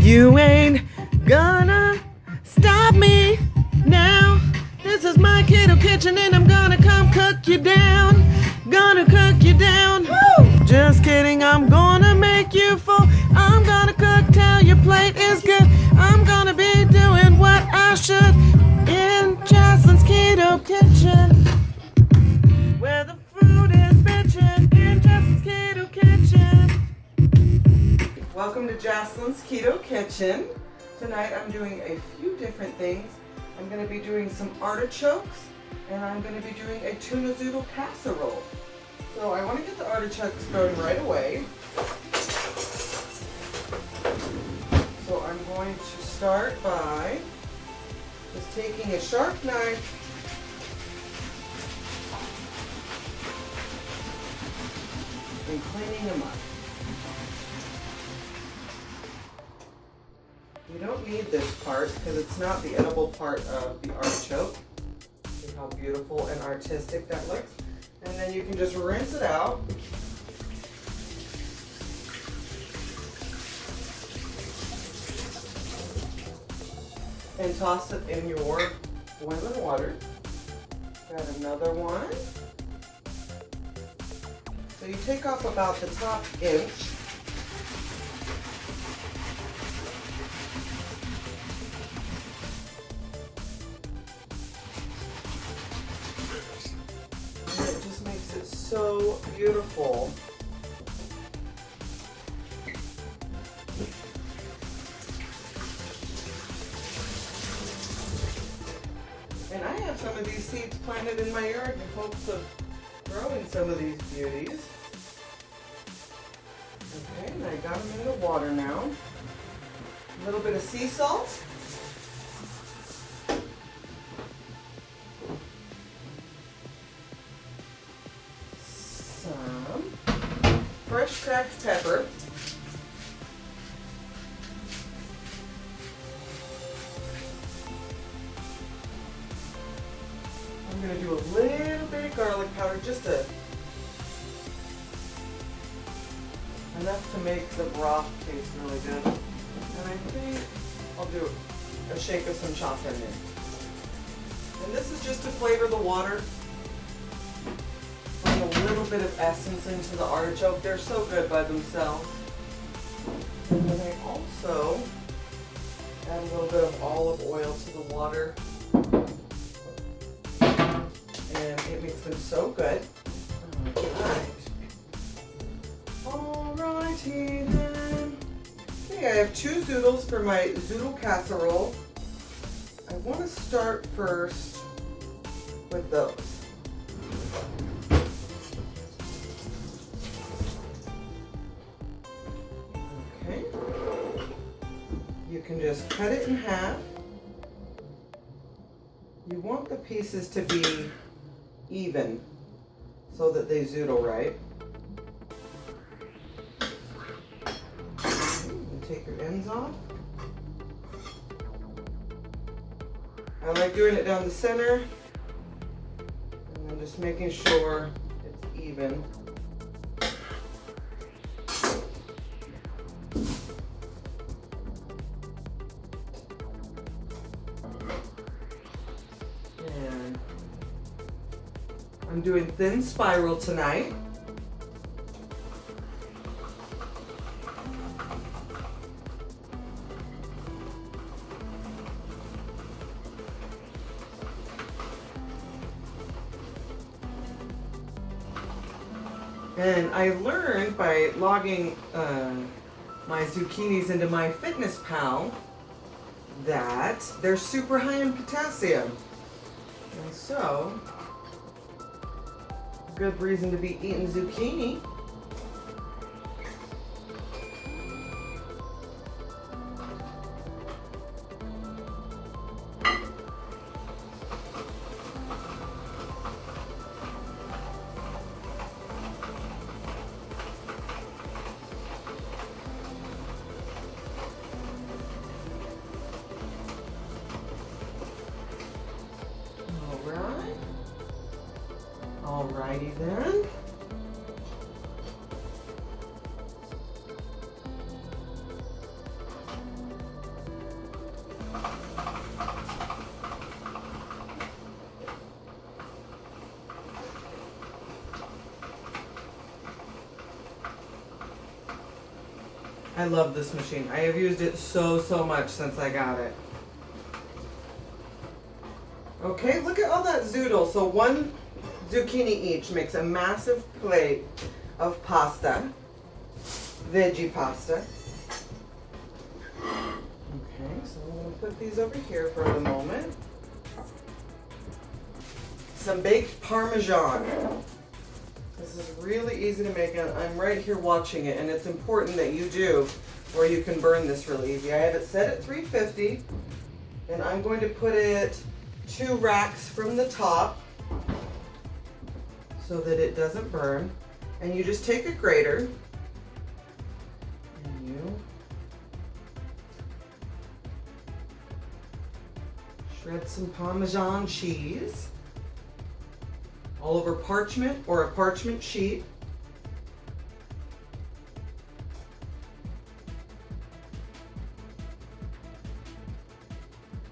You ain't gonna stop me now. This is my Keto kitchen and I'm gonna come cook you down. Gonna cook you down. Woo! Just kidding, I'm gonna make you full. I'm gonna cook till your plate is good. I'm gonna be doing what I should in Jaslyn's Keto kitchen, where the food is bitchin'. In Jaslyn's Keto kitchen. Welcome to Jaslyn's Keto kitchen. Tonight I'm doing a few different things. I'm going to be doing some artichokes, and I'm going to be doing a tuna zoodle casserole. So I want to get the artichokes going right away. So I'm going to start by just taking a sharp knife and cleaning them up. You don't need this part because it's not the edible part of the artichoke. See how beautiful and artistic that looks? And then you can just rinse it out. And toss it in your boiling water. Got another one. So you take off about the top inch. So beautiful. And I have some of these seeds planted in my yard in hopes of growing some of these beauties. Okay, and I got them in the water now. A little bit of sea salt. Fresh cracked pepper. I'm going to do a little bit of garlic powder, just enough to make the broth taste really good. And I think I'll do a shake of some chopped onion. And this is just to flavor the water. A little bit of essence into the artichoke. They're so good by themselves. And then I also add a little bit of olive oil to the water. And it makes them so good. Alrighty then. Okay, I have 2 zoodles for my zoodle casserole. I want to start first with those. You can just cut it in half. You want the pieces to be even so that they zoodle right. And take your ends off. I like doing it down the center and then just making sure it's even. I'm doing thin spiral tonight. And I learned by logging my zucchinis into MyFitnessPal that they're super high in potassium. And so, good reason to be eating zucchini. Alrighty then. I love this machine. I have used it so much since I got it. Okay, look at all that zoodle. So 1 zucchini each makes a massive plate of pasta, veggie pasta. Okay, so I'm going to put these over here for the moment. Some baked Parmesan. This is really easy to make, and I'm right here watching it, and it's important that you do, or you can burn this really easy. I have it set at 350, and I'm going to put it 2 racks from the top so that it doesn't burn. And you just take a grater and you shred some Parmesan cheese all over parchment or a parchment sheet.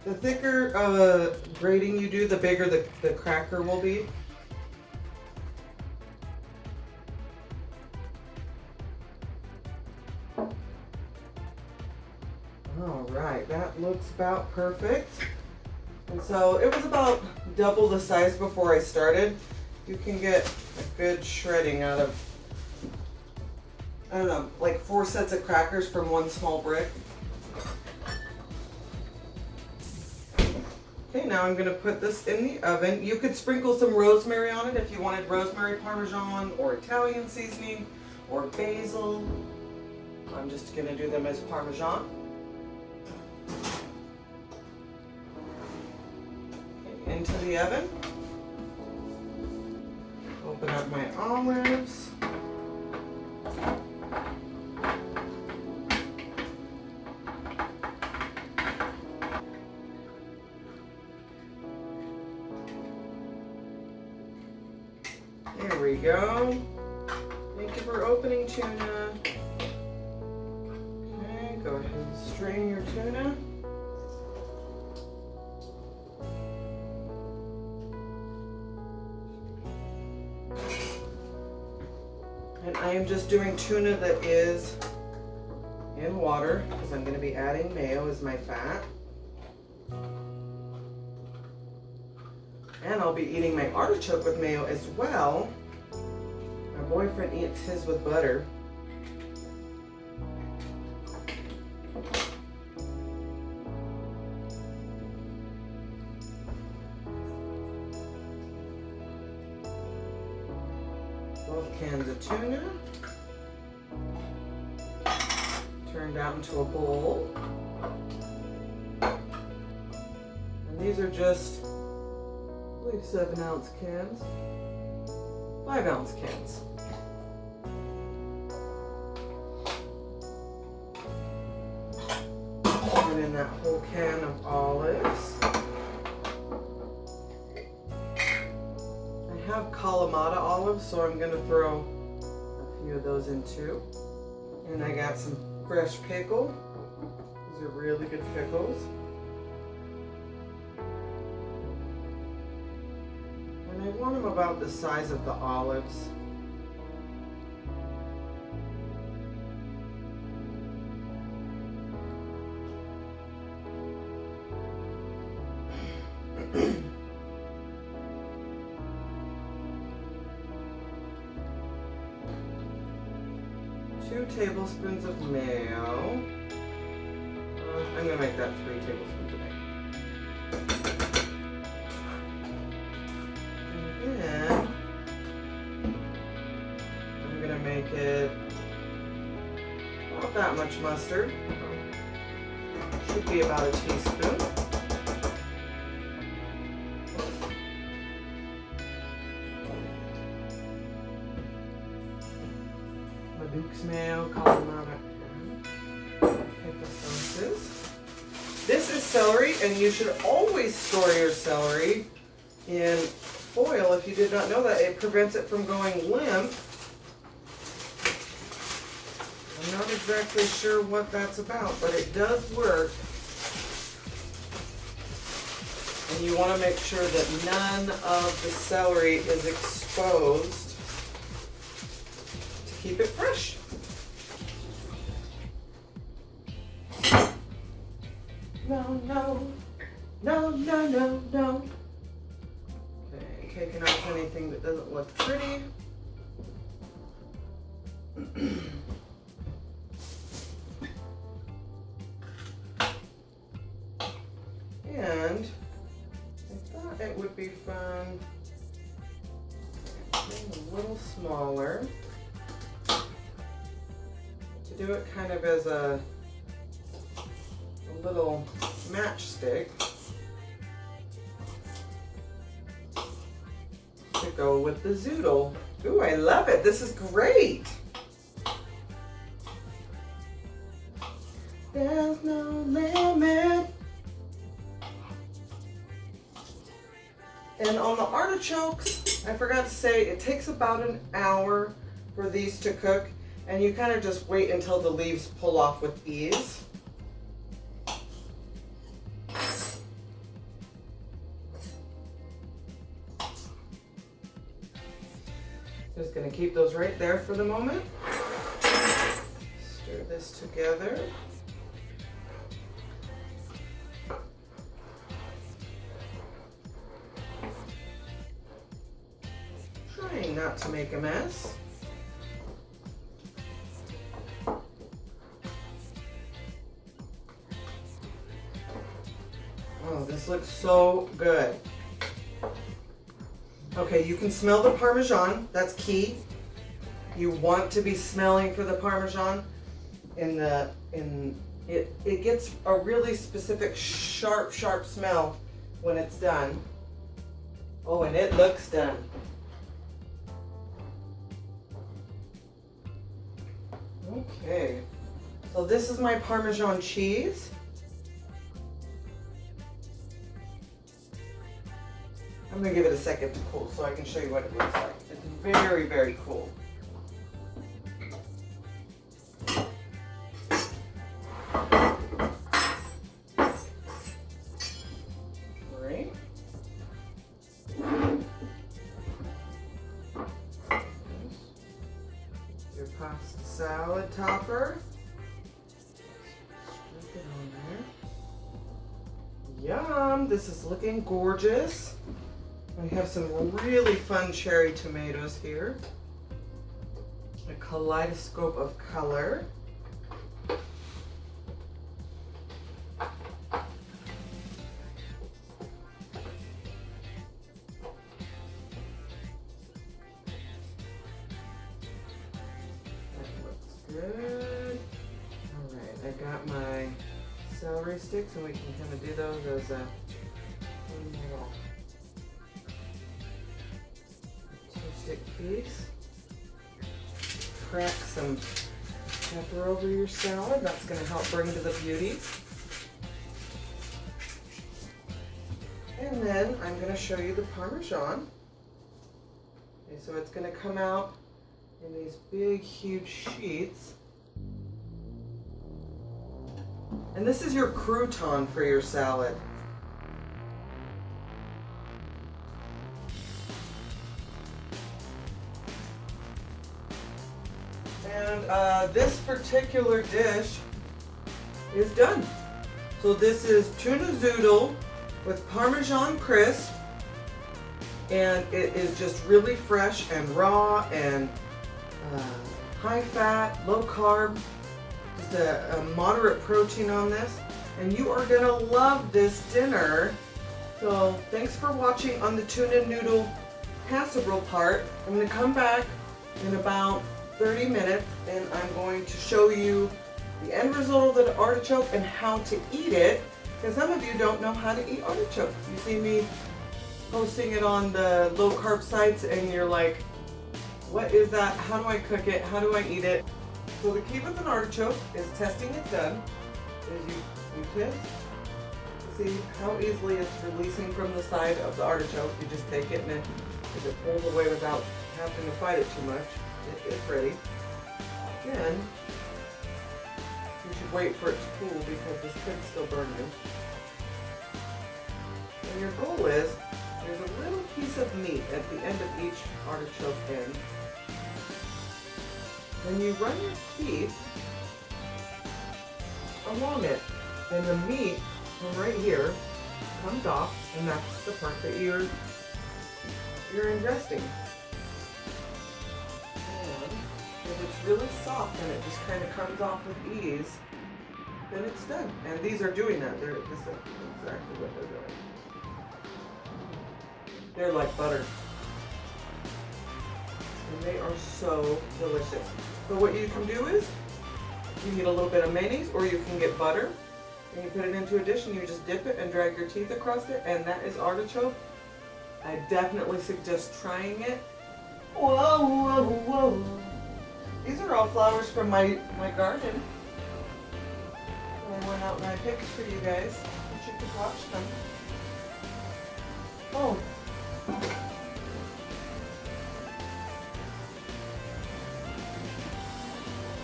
The thicker grating you do, the bigger the cracker will be. All right, that looks about perfect. And so it was about double the size before I started. You can get a good shredding out of, I don't know, like 4 sets of crackers from 1 small brick. Okay, now I'm gonna put this in the oven. You could sprinkle some rosemary on it if you wanted rosemary Parmesan or Italian seasoning or basil. I'm just gonna do them as Parmesan. Okay, into the oven. Open up my olives. There we go. Thank you for opening, Tuna. Okay, go ahead and strain your tuna. And I am just doing tuna that is in water because I'm going to be adding mayo as my fat. And I'll be eating my artichoke with mayo as well. My boyfriend eats his with butter. Both cans of tuna turned out into a bowl. And these are just, I believe, 7-ounce cans, 5-ounce cans. Put in that whole can of olives. I have Kalamata olives, so I'm going to throw a few of those in too. And I got some fresh pickle. These are really good pickles. And I want them about the size of the olives. Two tablespoons of mayo. I'm going to make that 3 tablespoons of mayo. And then I'm going to make it about that much mustard. Should be about a teaspoon. Duke's mayo, Kalamata, pickle sauces. This is celery, and you should always store your celery in foil. If you did not know that, it prevents it from going limp. I'm not exactly sure what that's about, but it does work. And you want to make sure that none of the celery is exposed. Keep it fresh. no, no, no, no, no, no. Okay, taking off anything that doesn't look pretty. And I thought it would be fun a little smaller to do it kind of as a little matchstick to go with the Zoodle. Ooh, I love it. This is great. There's no limit. And on the artichokes, I forgot to say, it takes about an hour for these to cook, and you kind of just wait until the leaves pull off with ease. Just gonna keep those right there for the moment. Stir this together. Trying not to make a mess. Oh, this looks so good. Okay, you can smell the Parmesan. That's key. You want to be smelling for the Parmesan. It gets a really specific sharp smell when it's done. Oh, and it looks done. Okay, so this is my Parmesan cheese. I'm gonna give it a second to cool so I can show you what it looks like. It's very, very cool. Great. Your pasta salad topper. Strip it on there. Yum, this is looking gorgeous. We have some really fun cherry tomatoes here. A kaleidoscope of color. Good. All right, I got my celery sticks, and we can kind of do those as a little two-stick piece. Crack some pepper over your salad. That's going to help bring to the beauty. And then I'm going to show you the Parmesan. Okay, so it's going to come out in these big, huge sheets. And this is your crouton for your salad. And this particular dish is done. So this is tuna zoodle with Parmesan crisp. And it is just really fresh and raw and high fat, low carb, just a moderate protein on this. And you are gonna love this dinner. So thanks for watching on the tuna noodle casserole part. I'm gonna come back in about 30 minutes and I'm going to show you the end result of the artichoke and how to eat it. Because some of you don't know how to eat artichoke. You see me posting it on the low carb sites and you're like, what is that? How do I cook it? How do I eat it? So the key with an artichoke is testing it done. Is you test, see how easily it's releasing from the side of the artichoke. You just take it and then if it pulls away without having to fight it too much, it's ready. Then you should wait for it to cool because this could still burn you. And your goal is there's a little piece of meat at the end of each artichoke end. Then you run your teeth along it, and the meat And right here comes off, and that's the part that you're ingesting. And if it's really soft and it just kind of comes off with ease, then it's done. And these are doing that. This is exactly what they're doing. They're like butter. And they are so delicious. So what you can do is, you get a little bit of mayonnaise, or you can get butter, and you put it into a dish and you just dip it and drag your teeth across it, and that is artichoke. I definitely suggest trying it. Whoa, whoa, whoa. These are all flowers from my garden. I went out and I picked for you guys, and you could watch them. Oh.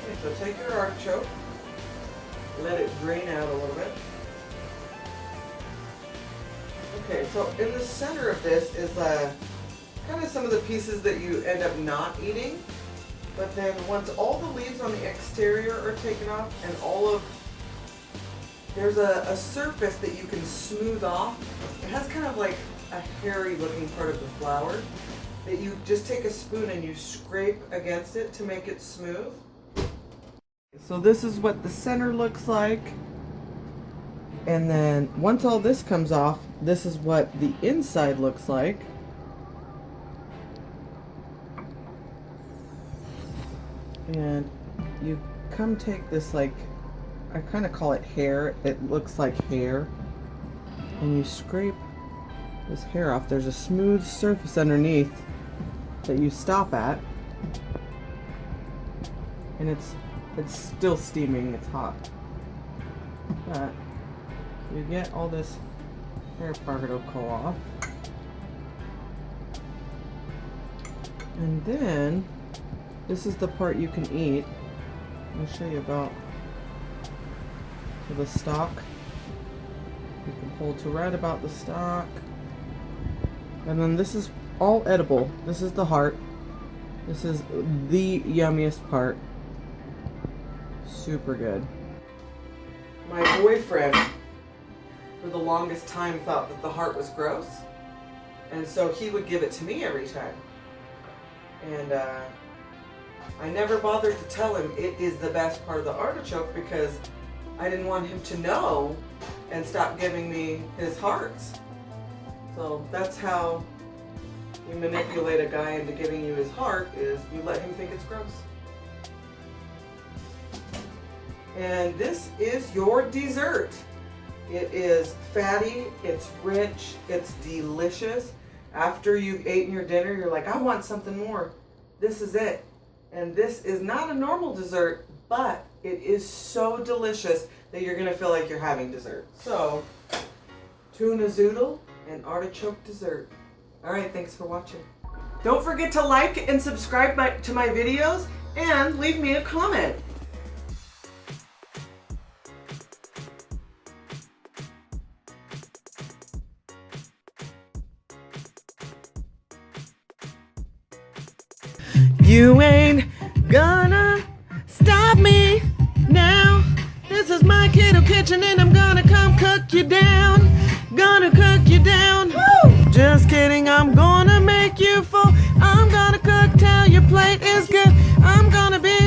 Okay, so take your artichoke, let it drain out a little bit. Okay, so in the center of this is kind of some of the pieces that you end up not eating. But then once all the leaves on the exterior are taken off and there's a surface that you can smooth off. It has kind of like a hairy looking part of the flower that you just take a spoon and you scrape against it to make it smooth. So this is what the center looks like. And then once all this comes off, this is what the inside looks like. And you come take this, like, I kind of call it hair. It looks like hair. And you scrape this hair off. There's a smooth surface underneath that you stop at. And it's still steaming. It's hot. But you get all this hair particle off. And then this is the part you can eat. I'll show you about the stalk. You can pull to right about the stalk. And then this is all edible. This is the heart. This is the yummiest part. Super good. My boyfriend, for the longest time, thought that the heart was gross. And so he would give it to me every time. And I never bothered to tell him it is the best part of the artichoke because I didn't want him to know and stop giving me his hearts. So that's how you manipulate a guy into giving you his heart, is you let him think it's gross. And this is your dessert. It is fatty, it's rich, it's delicious. After you've eaten your dinner, you're like, I want something more. This is it. And this is not a normal dessert, but it is so delicious that you're gonna feel like you're having dessert. So, tuna zoodle and artichoke dessert. All right, thanks for watching. Don't forget to like and subscribe to my videos and leave me a comment. You ain't gonna stop me now. This is my Keto kitchen and I'm gonna come cook you down. Gonna cook you down. Woo! Just kidding, I'm gonna make you full. I'm gonna cook till your plate is good. I'm gonna be